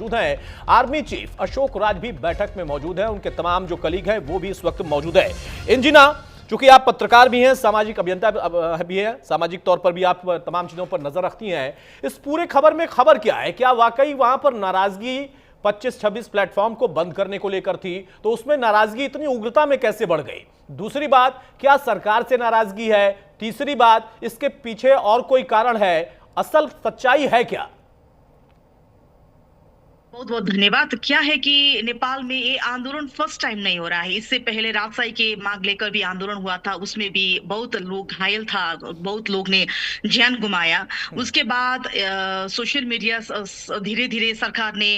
मौजूद हैं army chief Ashok Raj भी बैठक में मौजूद है। उनके तमाम जो कलीग हैं वो भी इस वक्त मौजूद है। इंजिना, चूंकि आप पत्रकार भी हैं, सामाजिक अभियंता भी हैं, सामाजिक तौर पर भी आप तमाम चीजों पर नजर रखती हैं, इस पूरे खबर में खबर क्या है? क्या वाकई वहां पर नाराजगी 25-26 प्लेटफॉर्म को बंद करने को लेकर थी? तो उसमें नाराजगी इतनी उग्रता में कैसे बढ़ गई? दूसरी बात, क्या सरकार से नाराजगी है? तीसरी बात, इसके पीछे और कोई कारण है? असल सच्चाई है क्या? बहुत बहुत धन्यवाद। क्या है कि नेपाल में ये आंदोलन फर्स्ट टाइम नहीं हो रहा है। इससे पहले राजशाही के मांग लेकर भी आंदोलन हुआ था, उसमें भी बहुत लोग घायल था, बहुत लोग ने जान गुमाया। उसके बाद सोशल मीडिया धीरे धीरे सरकार ने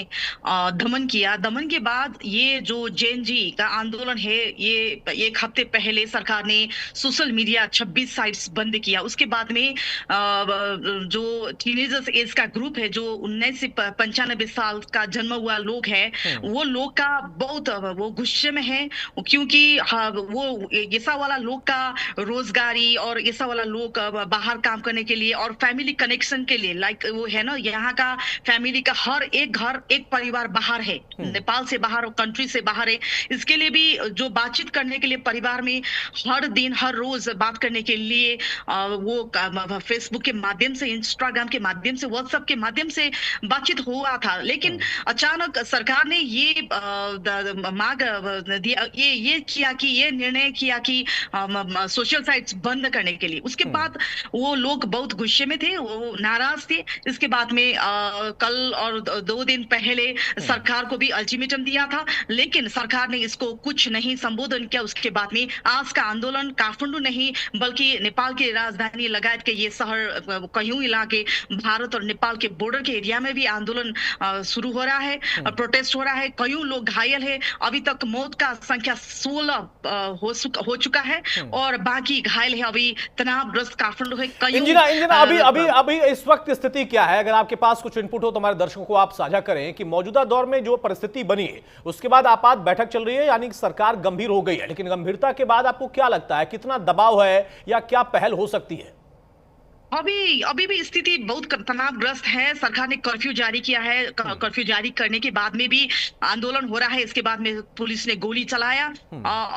दमन किया। दमन के बाद ये जो जेएनजी का आंदोलन है, ये एक हफ्ते पहले सरकार ने सोशल मीडिया 26 साइट्स बंद किया। उसके बाद में जो टीनेजर्स एज का ग्रुप है, जो 19 से 95 साल का जन्मा हुआ लोग है, वो लोग का बहुत वो गुस्से में है, क्योंकि वो ऐसा वाला लोग का रोजगारी और ऐसा वाला लोग बाहर काम करने के लिए और फैमिली कनेक्शन के लिए, लाइक वो है ना, यहाँ का फैमिली का हर एक घर एक परिवार बाहर है, नेपाल से बाहर, कंट्री से बाहर है। इसके लिए भी जो बातचीत करने के लिए परिवार में हर दिन हर रोज बात करने के लिए वो फेसबुक के माध्यम से, इंस्टाग्राम के माध्यम से, व्हाट्सएप के माध्यम से बातचीत हुआ था। लेकिन अचानक सरकार ने ये मांग दिया, ये किया कि ये निर्णय किया कि सोशल साइट्स बंद करने के लिए। उसके बाद वो लोग बहुत गुस्से में थे, वो नाराज थे। इसके बाद में कल और 2 दिन पहले सरकार को भी अल्टीमेटम दिया था, लेकिन सरकार ने इसको कुछ नहीं संबोधन किया। उसके बाद में आज का आंदोलन काठमांडू नहीं बल्कि नेपाल की राजधानी लगायत के ये शहर, कईयों इलाके, भारत और नेपाल के बॉर्डर के एरिया में भी आंदोलन शुरू हो रहा है, प्रोटेस्ट हो रहा है। कईयों लोग घायल है। अभी तक मौत का संख्या 16 हो चुका है और बाकी घायल है। अभी तनावग्रस्त काठमांडू है। इंजिना, अभी अभी अभी इस वक्त स्थिति क्या है? अगर आपके पास कुछ इनपुट हो तो हमारे दर्शकों को आप साझा करें कि मौजूदा दौर में जो परिस्थिति बनी है, उसके बाद आपात बैठक चल रही है, यानी कि सरकार गंभीर हो गई है, लेकिन गंभीरता के बाद आपको क्या लगता है, कितना दबाव है या क्या पहल हो सकती है? अभी भी स्थिति बहुत तनावग्रस्त है। सरकार ने कर्फ्यू जारी किया है। कर्फ्यू जारी करने के बाद में भी आंदोलन हो रहा है। इसके बाद में पुलिस ने गोली चलाया।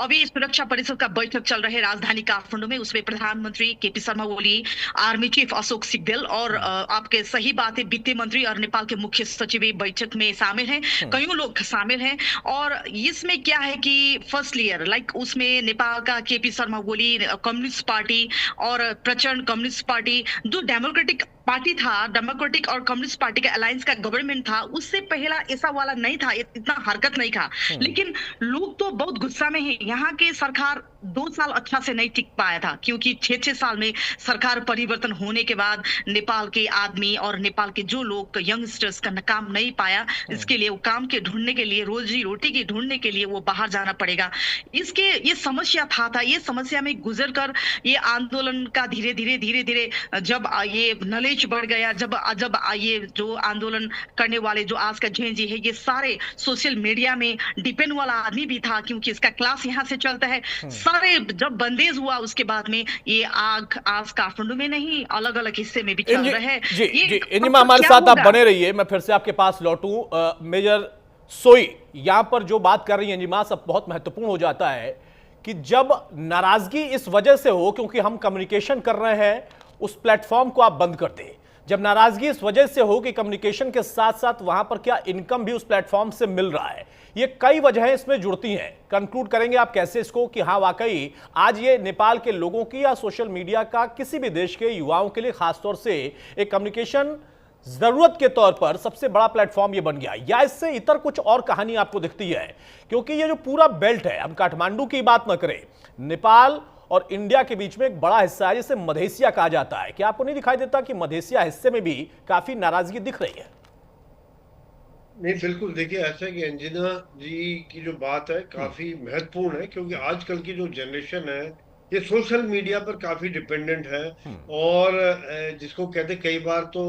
अभी सुरक्षा परिषद का बैठक चल रहा है राजधानी काठमांडू में। उसमें प्रधानमंत्री KP Sharma Oli, army chief Ashok Sigdel और आपके सही बात है, वित्त मंत्री और नेपाल के मुख्य सचिव बैठक में शामिल हैं। कईयों लोग शामिल हैं। और इसमें क्या है कि फर्स्ट लेयर, लाइक उसमें नेपाल का KP Sharma Oli, communist party और प्रचंड कम्युनिस्ट पार्टी, जो डेमोक्रेटिक पार्टी था, डेमोक्रेटिक और कम्युनिस्ट पार्टी का अलायंस का गवर्नमेंट था, उससे पहला ऐसा वाला नहीं था, इतना हरकत नहीं था। लेकिन लोग तो बहुत गुस्सा में है। यहाँ के सरकार 2 साल अच्छा से नहीं टिक पाया था, क्योंकि 6-6 साल में सरकार परिवर्तन होने के बाद नेपाल के आदमी और नेपाल के जो लोग यंगस्टर्स का काम नहीं पाया, इसके लिए वो काम के ढूंढने के लिए, रोजी रोटी की ढूंढने के लिए वो बाहर जाना पड़ेगा। इसके ये समस्या था ये समस्या में गुजर कर ये आंदोलन का धीरे धीरे जब ये नॉलेज बढ़ गया, जब ये जो आंदोलन करने वाले जो आज का जेएनजी है, ये सारे सोशल मीडिया में डिपेंड वाला आदमी भी था, क्योंकि इसका क्लास यहाँ से चलता है। सारे जब बंदेज हुआ, उसके बाद में ये आग आज काठमांडू में नहीं, अलग अलग हिस्से में भी चल रहा है। जी जी, इंजिमा हमारे साथ आप बने रहिए, मैं फिर से आपके पास लौटूं। मेजर सोई यहां पर जो बात कर रही है इंजिमा, सब बहुत महत्वपूर्ण हो जाता है कि जब नाराजगी इस वजह से हो क्योंकि हम कम्युनिकेशन कर रहे हैं, उस प्लेटफॉर्म को आप बंद कर दें। जब नाराजगी इस वजह से हो कि कम्युनिकेशन के साथ साथ वहां पर क्या इनकम भी उस प्लेटफॉर्म से मिल रहा है, ये कई वजहें इसमें जुड़ती हैं। कंक्लूड करेंगे आप कैसे इसको कि हाँ वाकई आज ये नेपाल के लोगों की या सोशल मीडिया का किसी भी देश के युवाओं के लिए खासतौर से एक कम्युनिकेशन जरूरत के तौर पर सबसे बड़ा प्लेटफॉर्म ये बन गया, या इससे इतर कुछ और कहानी आपको दिखती है? क्योंकि ये जो पूरा बेल्ट है, हम काठमांडू की बात न करें, नेपाल और इंडिया के बीच में एक बड़ा हिस्सा है जिसे मधेसिया कहा जाता है। क्या आपको नहीं दिखाई देता कि मधेसिया हिस्से में भी काफी नाराजगी दिख रही है? नहीं, बिल्कुल। देखिए, ऐसा है कि अंजना जी की जो बात है काफी महत्वपूर्ण है, क्योंकि आजकल की जो जनरेशन है ये सोशल मीडिया पर काफी डिपेंडेंट है। और जिसको कहते कई बार तो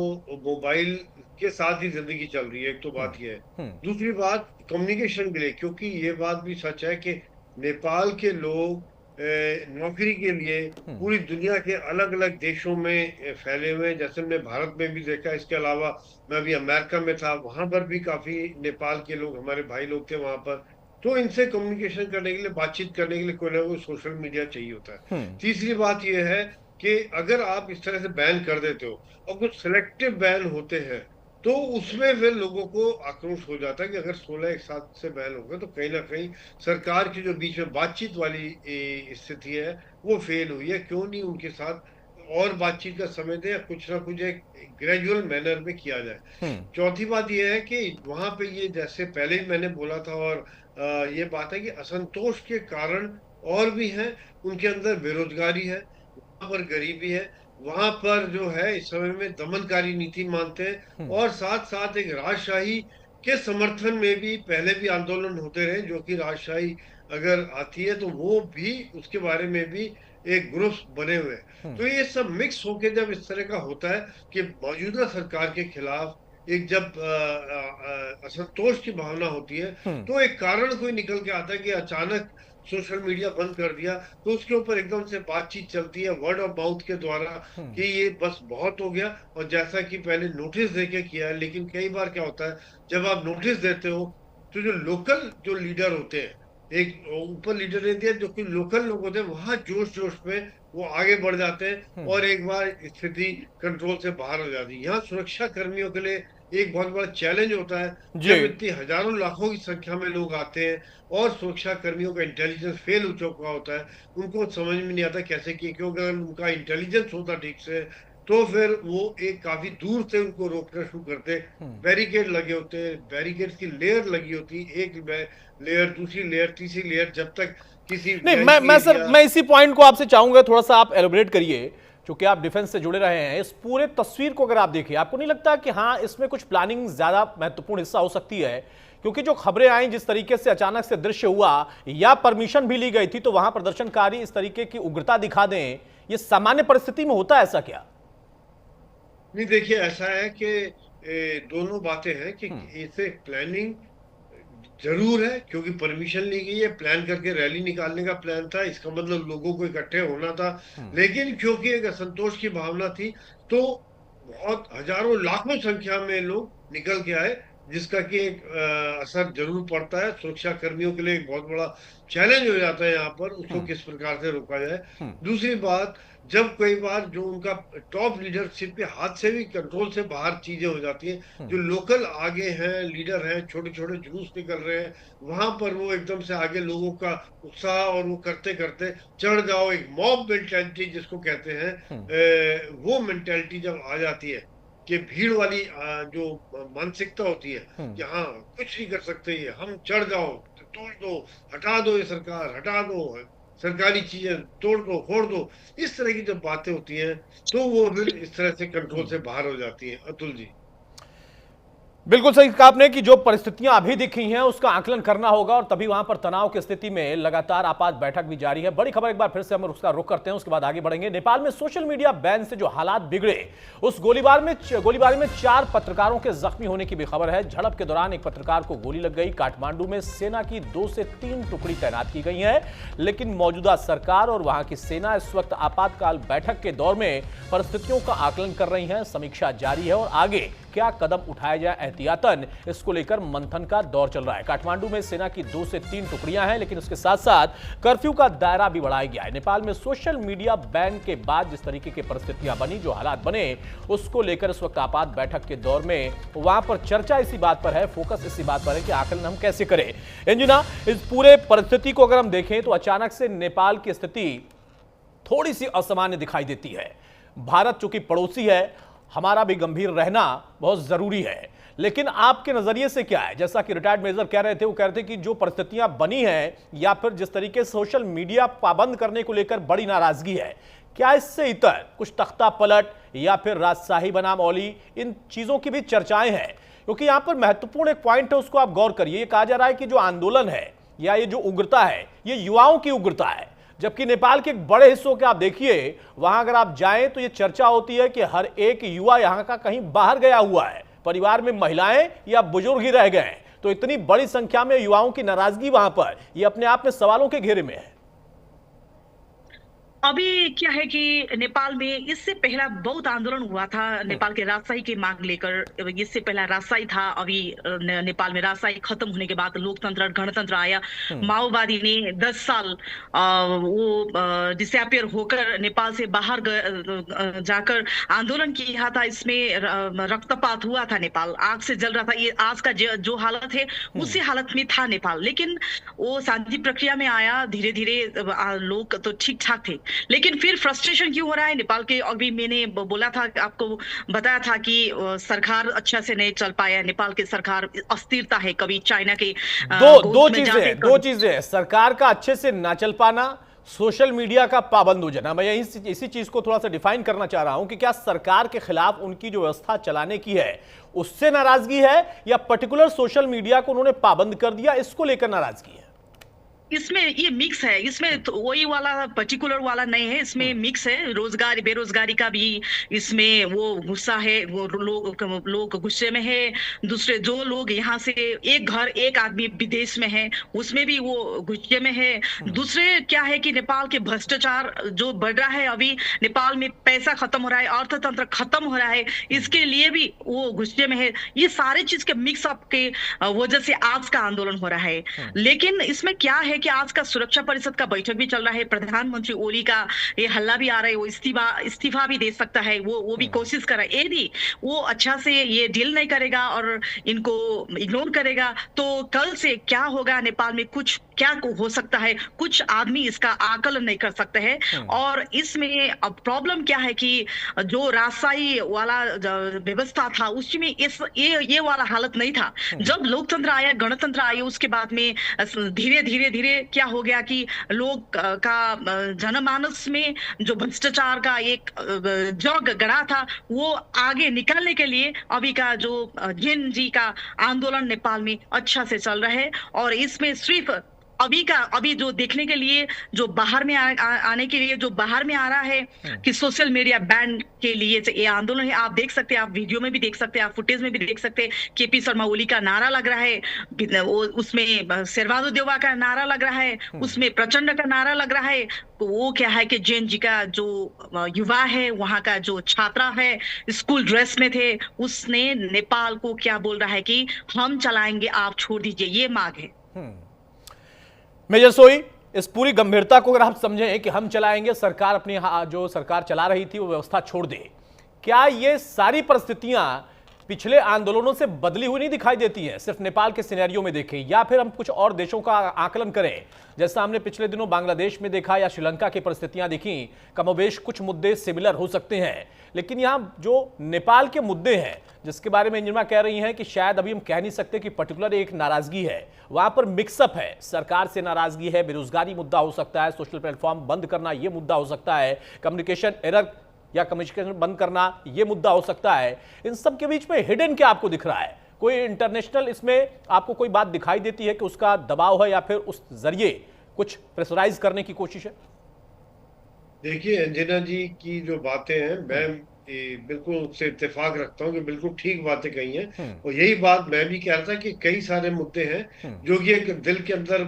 मोबाइल के साथ ही जिंदगी चल रही है। एक तो बात ये है। दूसरी बात कम्युनिकेशन के लिए, क्योंकि ये बात भी सच है कि नेपाल के लोग नौकरी के लिए पूरी दुनिया के अलग अलग देशों में फैले हुए हैं। जैसे हमने भारत में भी देखा, इसके अलावा मैं अभी अमेरिका में था, वहां पर भी काफी नेपाल के लोग, हमारे भाई लोग थे वहां पर। तो इनसे कम्युनिकेशन करने के लिए, बातचीत करने के लिए कोई ना कोई सोशल मीडिया चाहिए होता है। तीसरी बात यह है कि अगर आप इस तरह से बैन कर देते हो और कुछ सिलेक्टिव बैन होते हैं, तो उसमें फिर लोगों को आक्रोश हो जाता है कि अगर 16 एक साथ से बैन हो गए तो कहीं ना कहीं सरकार की जो बीच में बातचीत वाली स्थिति है वो फेल हुई है। क्यों नहीं उनके साथ और बातचीत का समय दें, या कुछ ना कुछ एक ग्रेजुअल मैनर में किया जाए। चौथी बात यह है कि वहां पे ये, जैसे पहले ही मैंने बोला था, और ये बात है कि असंतोष के कारण और भी हैं। उनके अंदर बेरोजगारी है, वहां पर गरीबी है, वहां पर जो है इस समय में दमनकारी नीति मानते हैं, और साथ साथ एक राजशाही के समर्थन में भी पहले भी आंदोलन होते रहे, जो कि राजशाही अगर आती है तो वो भी, उसके बारे में भी एक ग्रुप्स बने हुए हैं। तो ये सब मिक्स होके जब इस तरह का होता है कि मौजूदा सरकार के खिलाफ एक जब असंतोष की भावना होती है, तो एक कारण कोई निकल के आता है कि अचानक सोशल मीडिया बंद कर दिया, तो उसके ऊपर एकदम से बातचीत चलती है वर्ड ऑफ माउथ के द्वारा कि ये बस बहुत हो गया। और जैसा कि पहले नोटिस देके किया है, लेकिन कई बार क्या होता है, जब आप नोटिस देते हो तो जो लोकल जो लीडर होते हैं, एक ऊपर लीडर नहीं दिया, जो कि लोकल लोग होते हैं, वहां जोश जोश में वो आगे बढ़ जाते हैं और एक बार स्थिति कंट्रोल से बाहर हो जाती है। यहाँ सुरक्षा कर्मियों के लिए एक बहुत बड़ा चैलेंज होता है, जब इतनी हजारों लाखों की संख्या में लोग आते हैं और सुरक्षा कर्मियों का इंटेलिजेंस फेल हो चुका होता है। उनको समझ में नहीं आता कैसे किए, क्योंकि अगर उनका इंटेलिजेंस होता ठीक से तो फिर वो एक काफी दूर से उनको रोकना शुरू करते। बैरिकेड लगे होते हैं, बैरिकेड की लेयर लगी होती है, एक लेयर, दूसरी लेयर, तीसरी लेयर, जब तक किसी नहीं, मैं इसी पॉइंट को आपसे चाहूंगा, थोड़ा सा आप एलोबरेट करिए, क्योंकि आप डिफेंस से जुड़े रहे हैं। इस पूरे तस्वीर को अगर आप देखिए, आपको नहीं लगता कि हाँ, इसमें कुछ प्लानिंग ज्यादा महत्वपूर्ण हिस्सा हो सकती है? क्योंकि जो खबरें आई, जिस तरीके से अचानक से दृश्य हुआ, या परमिशन भी ली गई थी, तो वहां प्रदर्शनकारी इस तरीके की उग्रता दिखा दें, ये सामान्य परिस्थिति में होता है ऐसा क्या? नहीं, देखिए ऐसा है कि दोनों बातें हैं कि इसे प्लानिंग जरूर है, क्योंकि परमिशन ली गई है, प्लान करके रैली निकालने का प्लान था, इसका मतलब लोगों को इकट्ठे होना था। लेकिन क्योंकि एक असंतोष की भावना थी, तो बहुत हजारों लाखों संख्या में लोग निकल के आए, जिसका कि एक असर जरूर पड़ता है। सुरक्षा कर्मियों के लिए एक बहुत बड़ा चैलेंज हो जाता है यहाँ पर, उसको किस प्रकार से रोका जाए। दूसरी बात, जब कई बार जो उनका टॉप लीडरशिप के हाथ से भी कंट्रोल से बाहर चीजें हो जाती हैं, जो लोकल आगे हैं, लीडर हैं, छोटे छोटे जुलूस निकल रहे हैं, वहां पर वो एकदम से आगे लोगों का उत्साह, और वो करते करते चढ़ जाओ, एक मॉब मेंटेलिटी जिसको कहते हैं, वो मेंटेलिटी जब आ जाती है कि भीड़ वाली जो मानसिकता होती है कि हाँ कुछ नहीं कर सकते ये, हम चढ़ जाओ, तोड़ दो, हटा दो, ये सरकार हटा दो, सरकारी चीजें तोड़ दो, फोड़ दो, इस तरह की जब बातें होती हैं तो वो फिर इस तरह से कंट्रोल से बाहर हो जाती हैं। अतुल जी, बिल्कुल सही कहा आपने कि जो परिस्थितियां अभी दिख रही हैं उसका आकलन करना होगा, और तभी वहां पर तनाव की स्थिति में लगातार आपात बैठक भी जारी है। बड़ी खबर एक बार फिर से हम उसका रुख करते हैं, उसके बाद आगे बढ़ेंगे। नेपाल में सोशल मीडिया बैन से जो हालात बिगड़े, उस गोलीबारी में 4 पत्रकारों के जख्मी होने की भी खबर है। झड़प के दौरान एक पत्रकार को गोली लग गई। काठमांडू में सेना की 2 से 3 टुकड़ी तैनात की गई है, लेकिन मौजूदा सरकार और वहां की सेना इस वक्त आपातकाल बैठक के दौर में परिस्थितियों का आकलन कर रही है। समीक्षा जारी है और आगे क्या कदम उठाया जाए एहतियातन, इसको लेकर मंथन का दौर चल रहा है। काठमांडू में सेना की 2 से 3 टुकड़ियां हैं, लेकिन उसके साथ साथ कर्फ्यू का दायरा भी बढ़ाया गया है। नेपाल में सोशल मीडिया बैन के बाद जिस तरीके की परिस्थितियां बनी, जो हालात बने, उसको लेकर इस वक्त आपात बैठक के दौर में वहां पर चर्चा इसी बात पर है, फोकस इसी बात पर है कि आकलन हम कैसे करें। अंजना, इस पूरे परिस्थिति को अगर हम देखें तो अचानक से नेपाल की स्थिति थोड़ी सी असामान्य दिखाई देती है। भारत चूंकि पड़ोसी है, हमारा भी गंभीर रहना बहुत जरूरी है, लेकिन आपके नजरिए से क्या है? जैसा कि रिटायर्ड मेजर कह रहे थे, वो कह रहे थे कि जो परिस्थितियां बनी हैं, या फिर जिस तरीके से सोशल मीडिया पाबंद करने को लेकर बड़ी नाराजगी है, क्या इससे इतर कुछ तख्ता पलट या फिर राजशाही बनाम औली, इन चीजों की भी चर्चाएं हैं? क्योंकि यहां पर महत्वपूर्ण एक पॉइंट है, उसको आप गौर करिए। ये कहा जा रहा है कि जो आंदोलन है या ये जो उग्रता है, ये युवाओं की उग्रता है, जबकि नेपाल के एक बड़े हिस्सों के आप देखिए, वहां अगर आप जाएं तो ये चर्चा होती है कि हर एक युवा यहां का कहीं बाहर गया हुआ है, परिवार में महिलाएं या बुजुर्ग ही रह गए। तो इतनी बड़ी संख्या में युवाओं की नाराजगी वहां पर, ये अपने आप में सवालों के घेरे में है। अभी क्या है कि नेपाल में इससे पहला बहुत आंदोलन हुआ था नेपाल के राजशाही की मांग लेकर। इससे पहला राजशाही था, अभी नेपाल में राजशाही खत्म होने के बाद लोकतंत्र गणतंत्र आया। माओवादी ने 10 साल वो डिसअपियर होकर नेपाल से बाहर जाकर आंदोलन किया था। इसमें रक्तपात हुआ था, नेपाल आग से जल रहा था। ये आज का जो हालत है उसी हालत में था नेपाल, लेकिन वो शांति प्रक्रिया में आया। धीरे धीरे लोग तो ठीक ठाक थे, लेकिन फिर फ्रस्ट्रेशन क्यों हो रहा है नेपाल के? अभी मैंने बोला था, आपको बताया था कि सरकार अच्छा से नहीं चल पाया। नेपाल की सरकार अस्थिरता है, कभी चाइना के दो चीजें हैं, सरकार का अच्छे से ना चल पाना, सोशल मीडिया का पाबंद हो जाना। मैं इसी चीज को थोड़ा सा डिफाइन करना चाह रहा हूं कि क्या सरकार के खिलाफ उनकी जो व्यवस्था चलाने की है उससे नाराजगी है, या पर्टिकुलर सोशल मीडिया को उन्होंने पाबंद कर दिया, इसको लेकर नाराजगी है? इसमें ये मिक्स है। इसमें तो वही वाला पर्टिकुलर वाला नहीं है, इसमें मिक्स है। रोजगार बेरोजगारी का भी इसमें वो गुस्सा है, वो लोग गुस्से में है। दूसरे जो लोग यहाँ से एक घर एक आदमी विदेश में है, उसमें भी वो गुस्से में है। दूसरे क्या है कि नेपाल के भ्रष्टाचार जो बढ़ रहा है, अभी नेपाल में पैसा खत्म हो रहा है, अर्थतंत्र खत्म हो रहा है, इसके लिए भी वो गुस्से में है। ये सारे चीज के मिक्सअप के वजह से आज का आंदोलन हो रहा है। लेकिन इसमें क्या है कि आज का सुरक्षा परिषद का बैठक भी चल रहा है। प्रधानमंत्री ओली का ये हल्ला भी आ रहा है, वो इस्तीफा भी दे सकता है। वो भी कोशिश कर रहा है। यदि वो अच्छा से ये डील नहीं करेगा और इनको इग्नोर करेगा तो कल से क्या होगा नेपाल में, कुछ क्या हो सकता है, कुछ आदमी इसका आकलन नहीं कर सकते हैं। और इसमें अब प्रॉब्लम क्या है कि जो राजशाही वाला व्यवस्था था उसमें ये वाला हालत नहीं था। जब लोकतंत्र आया, गणतंत्र आया, उसके बाद में धीरे धीरे धीरे क्या हो गया कि लोग का जनमानस में जो भ्रष्टाचार का एक जग गड़ा था, वो आगे निकालने के लिए अभी का जो जेन जी का आंदोलन नेपाल में अच्छा से चल रहा है। और इसमें सिर्फ अभी जो देखने के लिए जो बाहर में आने के लिए जो बाहर में आ रहा है कि सोशल मीडिया बैन के लिए ये आंदोलन है। आप देख सकते हैं, आप वीडियो में भी देख सकते हैं, आप फुटेज में भी देख सकते हैं। केपी शर्मा ओली का नारा लग रहा है, उसमें शेरबहादुर देउवा का नारा लग रहा है, उसमें प्रचंड का नारा लग रहा है। तो वो क्या है कि जेन जी का जो युवा है, वहां का जो छात्रा है, स्कूल ड्रेस में थे, उसने नेपाल को क्या बोल रहा है कि हम चलाएंगे, आप छोड़ दीजिए, ये मांग है। मेजर सोई, इस पूरी गंभीरता को अगर आप समझें कि हम चलाएंगे, सरकार अपनी जो सरकार चला रही थी वो व्यवस्था छोड़ दे, क्या ये सारी परिस्थितियां पिछले आंदोलनों से बदली हुई नहीं दिखाई देती हैं? सिर्फ नेपाल के सिनेरियो में देखें या फिर हम कुछ और देशों का आकलन करें, जैसा हमने पिछले दिनों बांग्लादेश में देखा या श्रीलंका की परिस्थितियां देखी, कमोबेश कुछ मुद्दे सिमिलर हो सकते हैं। लेकिन यहां जो नेपाल के मुद्दे हैं जिसके बारे में इंजमा कह रही हैं कि शायद अभी हम कह नहीं सकते कि पर्टिकुलर एक नाराजगी है, वहां पर मिक्सअप है। सरकार से नाराजगी है, बेरोजगारी मुद्दा हो सकता है, सोशल प्लेटफॉर्म बंद करना यह मुद्दा हो सकता है, कम्युनिकेशन एरर या कम्युनिकेशन बंद करना यह मुद्दा हो सकता है। इन सब के बीच में हिडन क्या आपको दिख रहा है? कोई इंटरनेशनल इसमें आपको कोई बात दिखाई देती है कि उसका दबाव है या फिर उस जरिए कुछ प्रेशराइज करने की कोशिश है? देखिए, अंजना जी की जो बातें हैं, मैं बिल्कुल उससे इत्तेफाक रखता हूँ कि बिल्कुल ठीक बातें कही हैं। और यही बात मैं भी कह रहा था कि कई सारे मुद्दे हैं जो कि एक दिल के अंदर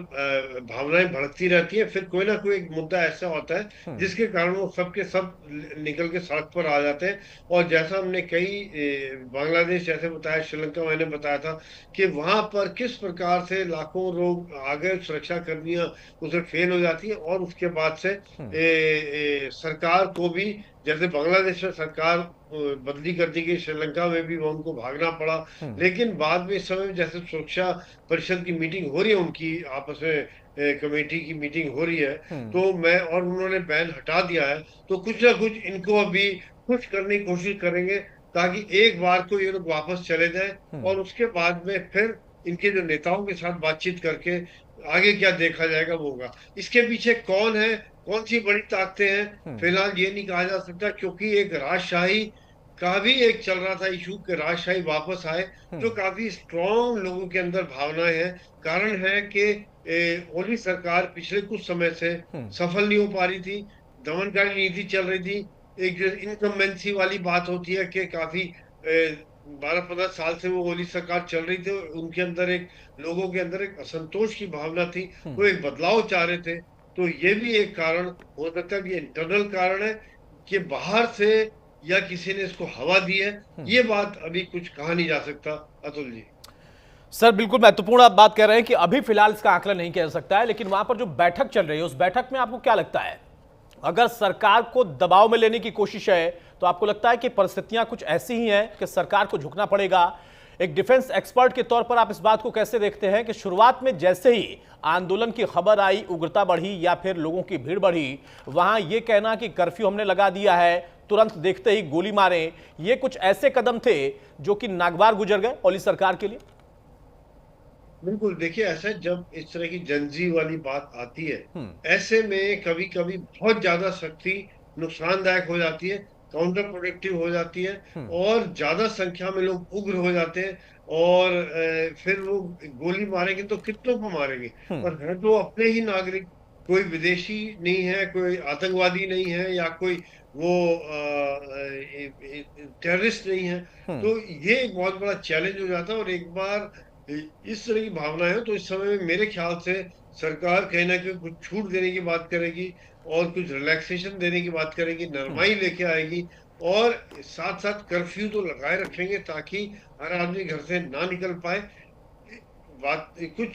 भावनाएं भड़कती रहती है, फिर कोई ना कोई एक मुद्दा ऐसा होता है जिसके कारण वो सब के सब निकल के सड़क पर आ जाते हैं। और जैसा हमने कई बांग्लादेश जैसे बताया, श्रीलंका मैंने बताया था कि वहां पर किस प्रकार से लाखों लोग आ गए, सुरक्षा कर्मियां उसे फेल हो जाती है और उसके बाद से सरकार को भी, जैसे बांग्लादेश में सरकार बदली कर दी गई, श्रीलंका में भी वो उनको भागना पड़ा। लेकिन बाद में इस समय जैसे सुरक्षा परिषद की मीटिंग हो रही है, उनकी आपस में कमेटी की मीटिंग हो रही है, तो और उन्होंने बैन हटा दिया है, तो कुछ ना कुछ इनको अभी खुश करने की कोशिश करेंगे ताकि एक बार को ये लोग वापस चले जाएं और उसके बाद में फिर इनके जो नेताओं के साथ बातचीत करके आगे क्या देखा जाएगा वो होगा। इसके पीछे कौन है, कौन सी बड़ी ताकतें हैं, फिलहाल ये नहीं कहा जा सकता, क्योंकि एक राजशाही का भी एक चल रहा था इशू कि राजशाही वापस आए, जो काफी स्ट्रॉन्ग लोगों के अंदर भावनाएं हैं। कारण है कि ओली सरकार पिछले कुछ समय से सफल नहीं हो पा रही थी, दमनकारी नीति चल रही थी। एक जो इनकम्बेंसी वाली बात होती है कि काफी 12-15 साल से वो ओली सरकार चल रही थी, उनके अंदर एक लोगों के अंदर एक असंतोष की भावना थी, वो एक बदलाव चाह रहे थे। तो ये भी एक कारण हो सकता है कि इंटरनल कारण है कि बाहर से या किसी ने इसको हवा दी है। ये बात अभी कुछ कहा नहीं जा सकता अतुल जी। सर बिल्कुल महत्वपूर्ण आप बात कह रहे हैं कि अभी फिलहाल इसका आकलन नहीं किया जा सकता है, लेकिन वहां पर जो बैठक चल रही है उस बैठक में आपको क्या लगता है, अगर सरकार को दबाव में लेने की कोशिश है तो आपको लगता है कि परिस्थितियां कुछ ऐसी ही हैं कि सरकार को झुकना पड़ेगा? एक डिफेंस एक्सपर्ट के तौर पर आप इस बात को कैसे देखते हैं कि शुरुआत में जैसे ही आंदोलन की खबर आई, उग्रता बढ़ी या फिर लोगों की भीड़ बढ़ी, वहां यह कहना कि कर्फ्यू हमने लगा दिया है, तुरंत देखते ही गोली मारें, ये कुछ ऐसे कदम थे जो कि नागवार गुजर गए ओली सरकार के लिए? बिल्कुल, देखिए ऐसा जब इस तरह की जंजी वाली बात आती है, ऐसे में कभी कभी बहुत ज्यादा सख्ती नुकसानदायक हो जाती है, काउंटर प्रोडक्टिव हो जाती है, और ज्यादा संख्या में लोग उग्र हो जाते हैं, और फिर वो गोली मारेंगे तो कितनों को मारेंगे, और है तो अपने ही नागरिक, कोई विदेशी नहीं है, कोई आतंकवादी नहीं है, या कोई वो टेररिस्ट नहीं है। तो ये एक बहुत बड़ा चैलेंज हो जाता है, और एक बार इस तरह की भावनाएं हो तो इस समय में मेरे ख्याल से सरकार कहीं ना कहीं कुछ छूट देने की बात करेगी, और कुछ रिलैक्सेशन देने की बात करेगी, नरमाई लेके आएगी, और साथ साथ कर्फ्यू तो लगाए रखेंगे ताकि हर आदमी घर से ना निकल पाए। बात कुछ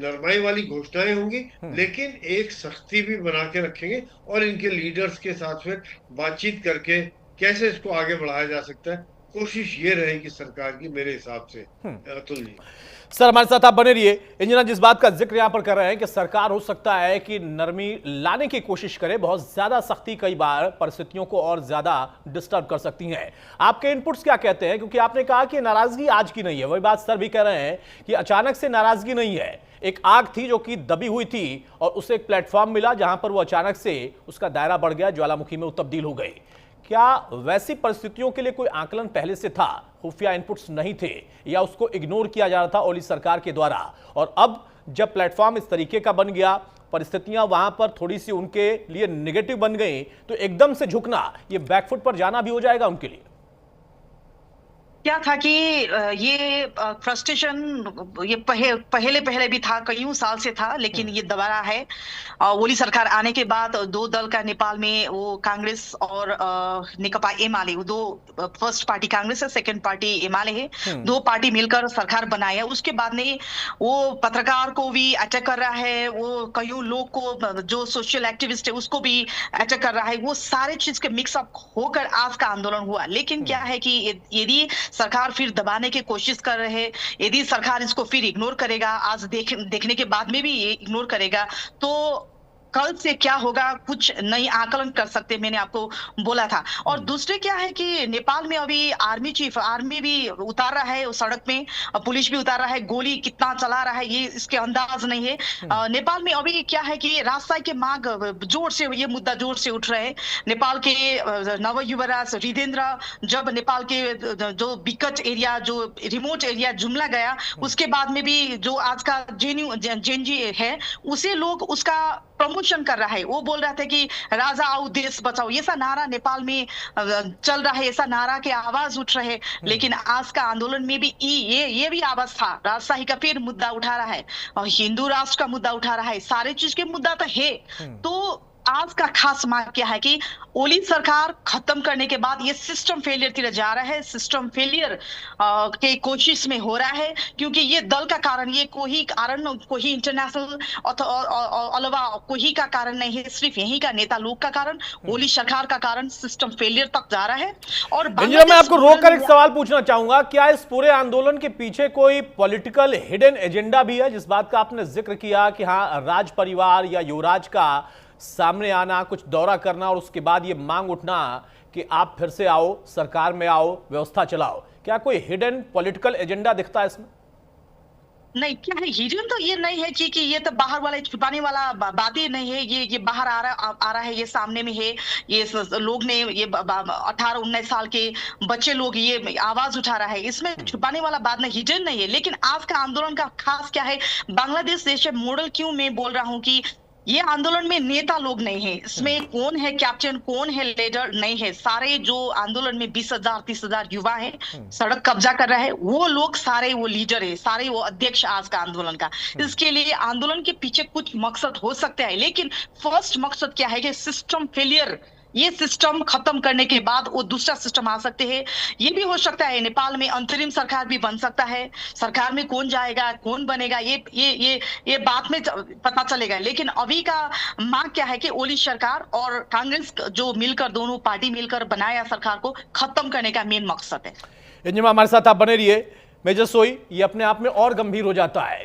नरमाई वाली घोषणाएं होंगी, लेकिन एक सख्ती भी बना के रखेंगे, और इनके लीडर्स के साथ फिर बातचीत करके कैसे इसको आगे बढ़ाया जा सकता है, कोशिश ये रहेगी सरकार की मेरे हिसाब से। अतुल जी, सर हमारे साथ आप बने रहिए। इंजीनियर जिस बात का जिक्र यहां पर कर रहे हैं कि सरकार हो सकता है कि नरमी लाने की कोशिश करे, बहुत ज्यादा सख्ती कई बार परिस्थितियों को और ज्यादा डिस्टर्ब कर सकती हैं। आपके इनपुट्स क्या कहते हैं, क्योंकि आपने कहा कि नाराजगी आज की नहीं है, वही बात सर भी कह रहे हैं कि अचानक से नाराजगी नहीं है, एक आग थी जो कि दबी हुई थी और उसे एक प्लेटफॉर्म मिला जहां पर वो अचानक से उसका दायरा बढ़ गया, ज्वालामुखी में वो तब्दील हो गई। क्या वैसी परिस्थितियों के लिए कोई आकलन पहले से था, खुफिया इनपुट्स नहीं थे, या उसको इग्नोर किया जा रहा था ओली सरकार के द्वारा, और अब जब प्लेटफॉर्म इस तरीके का बन गया, परिस्थितियां वहां पर थोड़ी सी उनके लिए नेगेटिव बन गई, तो एकदम से झुकना, ये बैकफुट पर जाना भी हो जाएगा उनके लिए? क्या था कि ये फ्रस्ट्रेशन ये पहले भी था, कईयों साल से था, लेकिन ये दोबारा है। ओली सरकार आने के बाद दो दल का नेपाल में, वो कांग्रेस और नेकपा एमाले, वो दो, फर्स्ट पार्टी कांग्रेस है, सेकंड पार्टी एमाले है, दो पार्टी मिलकर सरकार बनाया। उसके बाद में वो पत्रकार को भी अटैक कर रहा है, वो कईयों लोग को, जो सोशल एक्टिविस्ट है उसको भी अटैक कर रहा है। वो सारे चीज के मिक्सअप होकर आज का आंदोलन हुआ। लेकिन क्या है कि यदि सरकार फिर दबाने की कोशिश कर रहे हैं, यदि सरकार इसको फिर इग्नोर करेगा, आज देखने के बाद में भी ये इग्नोर करेगा, तो कल से क्या होगा कुछ नई आकलन कर सकते, मैंने आपको बोला था। और दूसरे क्या है कि नेपाल में अभी आर्मी भी उतार रहा है सड़क में, पुलिस भी उतार रहा है, गोली कितना चला रहा है ये इसके अंदाज नहीं है। नेपाल में अभी क्या है कि राजशाही के मांग जोर से, ये मुद्दा जोर से उठ रहे हैं। नेपाल के नव युवराज हृदयेन्द्र जब नेपाल के जो बिकट एरिया, जो रिमोट एरिया जुमला गया, उसके बाद में भी जो आज का जेनजी है, उसे लोग उसका प्रमोशन कर रहा है। वो बोल रहे थे कि राजा आओ देश बचाओ, ऐसा नारा नेपाल में चल रहा है, ऐसा नारा के आवाज उठ रहे। लेकिन आज का आंदोलन में भी ये भी आवाज था, राजशाही का फिर मुद्दा उठा रहा है, और हिंदू राष्ट्र का मुद्दा उठा रहा है, सारे चीज के मुद्दा तो है। तो आज का खास मांग क्या है कि ओली सरकार खत्म करने के बाद ये सिस्टम फेलियर की जा रहा है, सिस्टम फेलियर के कोशिश में हो रहा है, क्योंकि ये दल का कारण, ये कोई कारण, कोई इंटरनेशनल अलावा कोई का कारण नहीं है, सिर्फ यही का नेता लोग का कारण, ओली सरकार का कारण सिस्टम फेलियर तक जा रहा है। और मैं आपको रोककर एक सवाल पूछना चाहूंगा, क्या इस पूरे आंदोलन के पीछे कोई पॉलिटिकल हिडन एजेंडा भी है? जिस बात का आपने जिक्र किया कि हाँ, राज परिवार या युवराज का सामने आना, कुछ दौरा करना, और उसके बाद ये मांग उठना कि आप फिर से आओ, सरकार में आओ, व्यवस्था चलाओ, क्या कोई हिडन पॉलिटिकल एजेंडा दिखता है इसमें? नहीं, क्या है हिडन, तो ये नहीं है कि ये तो बाहर वाला छुपाने वाला बात ही नहीं है, ये बाहर आ रहा है, ये सामने में है। ये लोग ने, ये 18-19 साल के बच्चे लोग ये आवाज उठा रहा है, इसमें छुपाने वाला बात नहीं, हिडन नहीं है। लेकिन आज का आंदोलन का खास क्या है, बांग्लादेश देश मॉडल क्यों मैं बोल रहा हूँ कि ये आंदोलन में नेता लोग नहीं है, इसमें कौन है कैप्टन, कौन है लीडर नहीं है। सारे जो आंदोलन में 20,000 30,000 युवा है, सड़क कब्जा कर रहा है, वो लोग सारे वो लीडर है, सारे वो अध्यक्ष आज का आंदोलन का। इसके लिए आंदोलन के पीछे कुछ मकसद हो सकता है, लेकिन फर्स्ट मकसद क्या है कि सिस्टम फेलियर, ये सिस्टम खत्म करने के बाद वो दूसरा सिस्टम आ सकते हैं। ये भी हो सकता है नेपाल में अंतरिम सरकार भी बन सकता है। सरकार में कौन जाएगा, कौन बनेगा, ये बात में पता चलेगा। लेकिन अभी का मांग क्या है कि ओली सरकार और कांग्रेस जो मिलकर, दोनों पार्टी मिलकर बनाया सरकार को खत्म करने का मेन मकसद है। अंजुमा, हमारे साथ आप बने रहिए। मेजर सोई, ये अपने आप में और गंभीर हो जाता है।